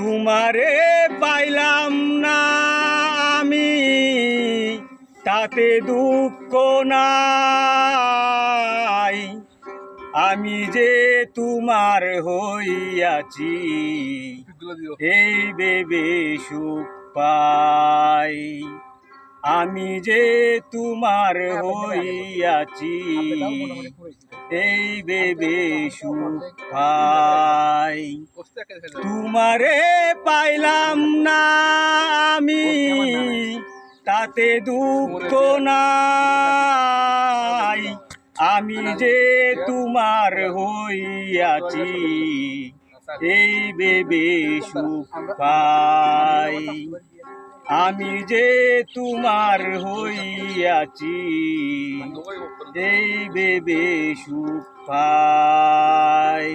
তোমারে পাইলাম না আমি, তাতে দুঃখ নাই। আমি যে তোমার হইয়াছি, এই ভেবে সুখ পাই। আমি যে তোমার হইয়াছি, এই ভেবে সুখ পাই। তোমারে পাইলাম না আমি, তাতে দুঃখ নাই। আমি যে তোমার হইয়াছি, এই ভেবে সুখ পাই। আমি যে তোমার হইয়াছি, এই ভেবে সুখ পাই।